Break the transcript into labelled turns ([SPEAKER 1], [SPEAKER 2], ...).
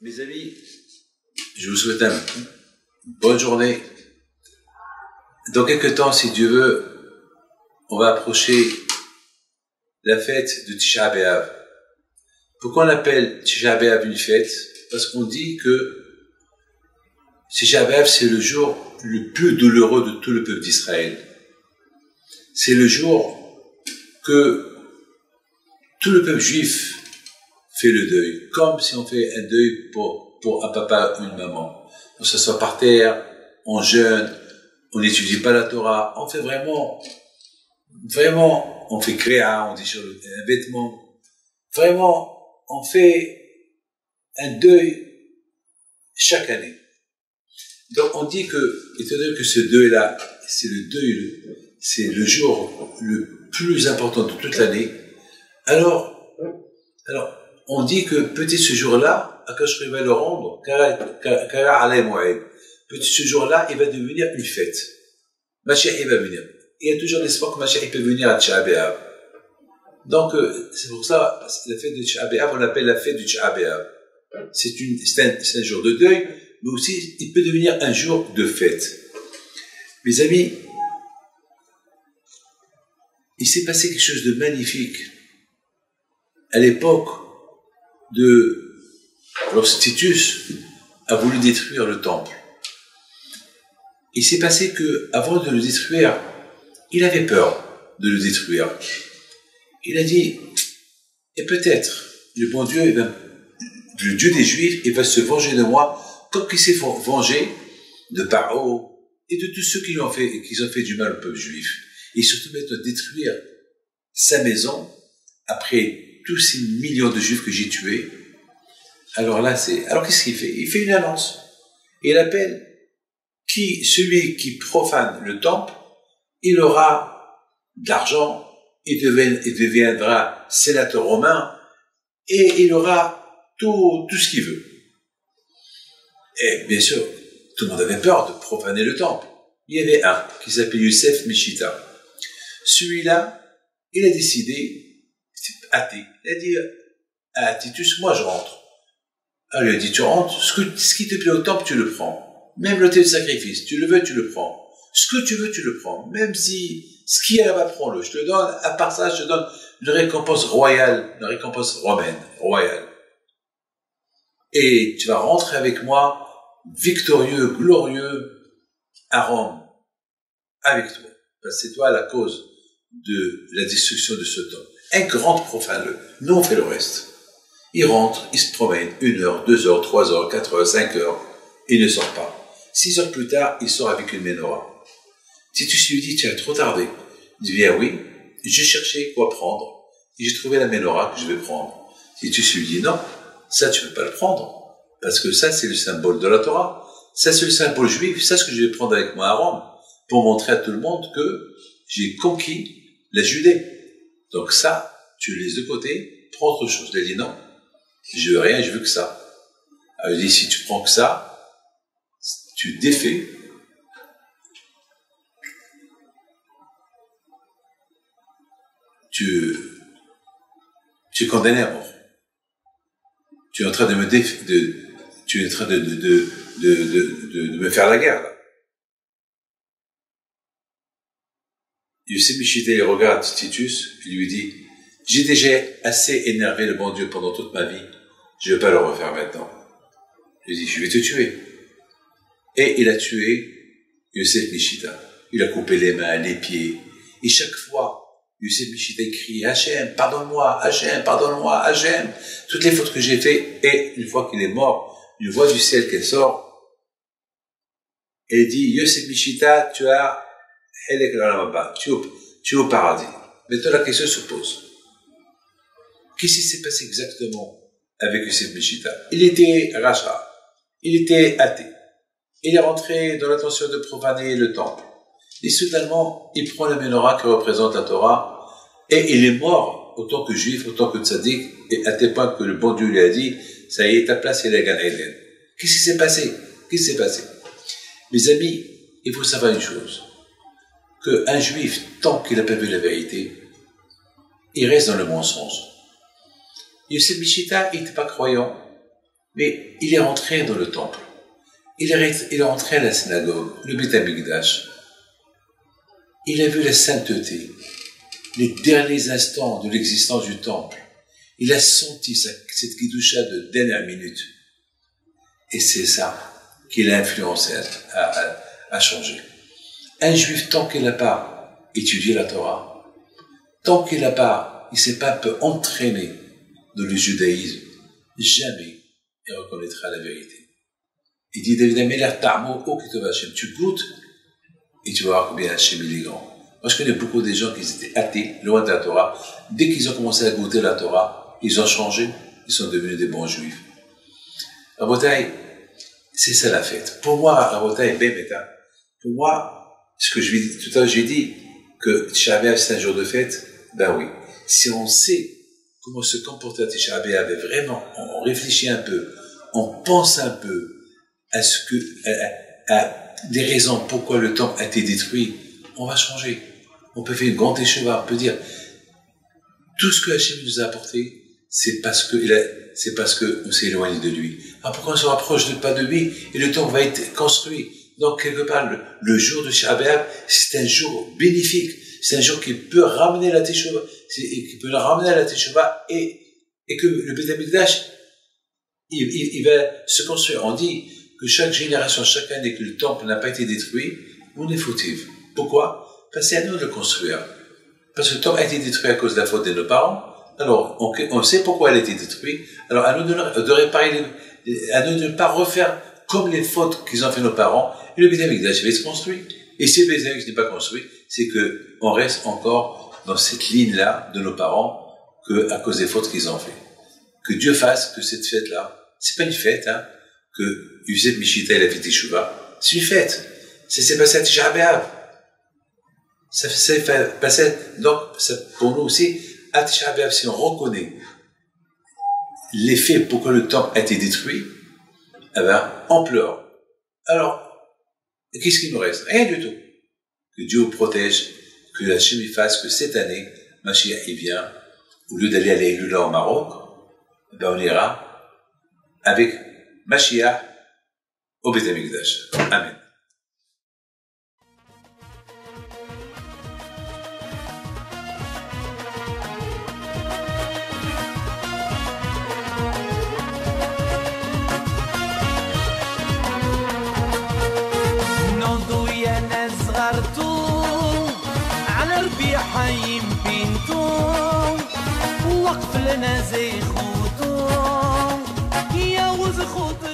[SPEAKER 1] Mes amis, je vous souhaite une bonne journée. Dans quelques temps, si Dieu veut, on va approcher la fête de Tisha B'Av. Pourquoi on appelle Tisha B'Av une fête? Parce qu'on dit que Tisha B'Av, c'est le jour le plus douloureux de tout le peuple d'Israël. C'est le jour que tout le peuple juif fait le deuil, comme si on fait un deuil pour un papa ou une maman. On s'assoit par terre, on jeûne, on n'étudie pas la Torah, on fait vraiment, on fait créa, on déchire un vêtement. Vraiment, on fait un deuil chaque année. Donc on dit que, étant donné que ce deuil-là, c'est le deuil, c'est le jour le plus important de toute l'année, alors on dit que peut-être ce jour-là, Akash va le rendre, peut-être ce jour-là, il va devenir une fête. Mashiach, il va venir. Il y a toujours l'espoir que Mashiach peut venir à Tisha B'Av. Donc, c'est pour ça, la fête de Tisha B'Av, on l'appelle la fête du Tisha B'Av. C'est un jour de deuil, mais aussi, il peut devenir un jour de fête. Mes amis, il s'est passé quelque chose de magnifique. À l'époque lorsque Titus a voulu détruire le temple. Il s'est passé que, avant de le détruire, il avait peur de le détruire. Il a dit, et peut-être, le bon Dieu, le Dieu des Juifs, il va se venger de moi, comme il s'est vengé de Paro et de tous ceux qui ont fait du mal au peuple juif. Et surtout maintenant détruire sa maison, après tous ces millions de Juifs que j'ai tués. Alors qu'est-ce qu'il fait? Il fait une annonce. Il appelle celui qui profane le temple, il aura de l'argent, il deviendra sénateur romain, et il aura tout ce qu'il veut. Et bien sûr, tout le monde avait peur de profaner le temple. Il y avait un qui s'appelait Youssef Mishita. Celui-là, il a décidé, athée, il a dit à Titus, moi je rentre. Alors il a dit, tu rentres, ce qui te plaît au temple, tu le prends. Même l'autel de sacrifice, tu le veux, tu le prends. Ce que tu veux, tu le prends. Même si ce qui est là-bas, prends-le. Je te donne, à part ça, je te donne une récompense royale, une récompense romaine, royale. Et tu vas rentrer avec moi, victorieux, glorieux, à Rome, avec toi. Parce que c'est toi la cause de la destruction de ce temple. Un grand profane-le. Nous, on fait le reste. Il rentre, il se promène 1 heure, 2 heures, 3 heures, 4 heures, 5 heures. Il ne sort pas. 6 heures plus tard, il sort avec une menorah. Titus lui dit, tu as trop tardé. Il dit, bien oui, je cherchais quoi prendre. Et j'ai trouvé la menorah que je vais prendre. Titus lui dit, non, ça tu ne peux pas le prendre. Parce que ça, c'est le symbole de la Torah. Ça, c'est le symbole juif. Ça, c'est ce que je vais prendre avec moi à Rome. Pour montrer à tout le monde que j'ai conquis la Judée. Donc ça, tu le laisses de côté, prends autre chose. Il a dit, non, je veux rien, je veux que ça. Alors il dit, si tu prends que ça, tu défais tu es condamné à mort. Tu es en train de tu es en train de me faire la guerre, là. Youssef Mishita, il regarde Titus, il lui dit, j'ai déjà assez énervé le bon Dieu pendant toute ma vie, je ne vais pas le refaire maintenant. Il dit, je vais te tuer. Et il a tué Youssef Mishita. Il a coupé les mains, les pieds. Et chaque fois, Youssef Mishita crie, Hachem, pardonne-moi, Hachem, pardonne-moi, Hachem. Toutes les fautes que j'ai faites. Et une fois qu'il est mort, une voix du ciel qui sort. Et dit, Youssef Mishita, tu as tu es au paradis. Maintenant, la question se pose. Qu'est-ce qui s'est passé exactement avec Youssef Mishita? Il était racha. Il était athée. Il est rentré dans l'intention de profaner le temple. Et soudainement, il prend la menorah qui représente la Torah et il est mort autant que juif, autant que tzaddik, et à tel point que le bon Dieu lui a dit, ça y est, ta place est la Gan Eden. Qu'est-ce qui s'est passé? Qu'est-ce qui s'est passé? Mes amis, il faut savoir une chose, qu'un juif, tant qu'il n'a pas vu la vérité, il reste dans le mensonge. Yosef Mishita, il n'était pas croyant, mais il est rentré dans le temple. Il est rentré à la synagogue, le Beth Amikdash. Il a vu la sainteté, les derniers instants de l'existence du temple. Il a senti cette Kidusha de dernière minute. Et c'est ça qui l'a influencé à changer. Un juif, tant qu'il n'a pas étudié la Torah, tant qu'il n'a pas, il ne s'est pas un peu entraîné dans le judaïsme, jamais il reconnaîtra la vérité. Il dit David Améler, Ta'mo, oh, tu goûtes et tu vas voir combien Hachem il est grand. Moi, je connais beaucoup de gens qui étaient athées, loin de la Torah. Dès qu'ils ont commencé à goûter la Torah, ils ont changé, ils sont devenus des bons juifs. Rabotai, c'est ça la fête. Pour moi, Rabotai, pour moi, ce que je lui dis, tout à l'heure, j'ai dit que Tisha B'Av, c'est un jour de fête. Ben oui. Si on sait comment se comporter à Tisha B'Av, vraiment, on réfléchit un peu, on pense un peu à des raisons pourquoi le temple a été détruit, on va changer. On peut faire une grande écheva, on peut dire tout ce que Hachem nous a apporté, c'est parce qu'on s'est éloigné de lui. Alors pourquoi on se rapproche pas de lui et le temple va être construit? Donc quelque part, le jour de Tisha B'Av, c'est un jour bénéfique, c'est un jour qui peut ramener la Teshuvah, et que le Beth Amikdash, il va se construire. On dit que chaque génération, chaque année que le temple n'a pas été détruit, on est fautif. Pourquoi? Parce que c'est à nous de le construire. Parce que le temple a été détruit à cause de la faute de nos parents. Alors, on sait pourquoi elle a été détruite. Alors, à nous de réparer, à nous de ne pas refaire comme les fautes qu'ils ont fait nos parents. Et le Beth Amikdash va être construit. Et si le Beth Amikdash n'est pas construit, c'est que on reste encore dans cette ligne-là de nos parents à cause des fautes qu'ils ont fait. Que Dieu fasse que cette fête-là, c'est pas une fête, hein, que Yosef Mishita il a fait Teshuvah. C'est une fête. Ça s'est passé à Tisha B'Av. Ça s'est passé, donc, pour nous aussi, à Tisha B'Av, si on reconnaît les faits pourquoi le temple a été détruit, eh ben, on pleure. Alors, qu'est-ce qu'il nous reste? Rien du tout. Que Dieu vous protège, que la Hachem fasse que cette année, Mashiach il vient, au lieu d'aller à l'Eilula au Maroc, ben on ira avec Mashiach au Beth Amikdash. Amen.
[SPEAKER 2] حي بنتو وقف لنا زي خوتو يا وز خوتو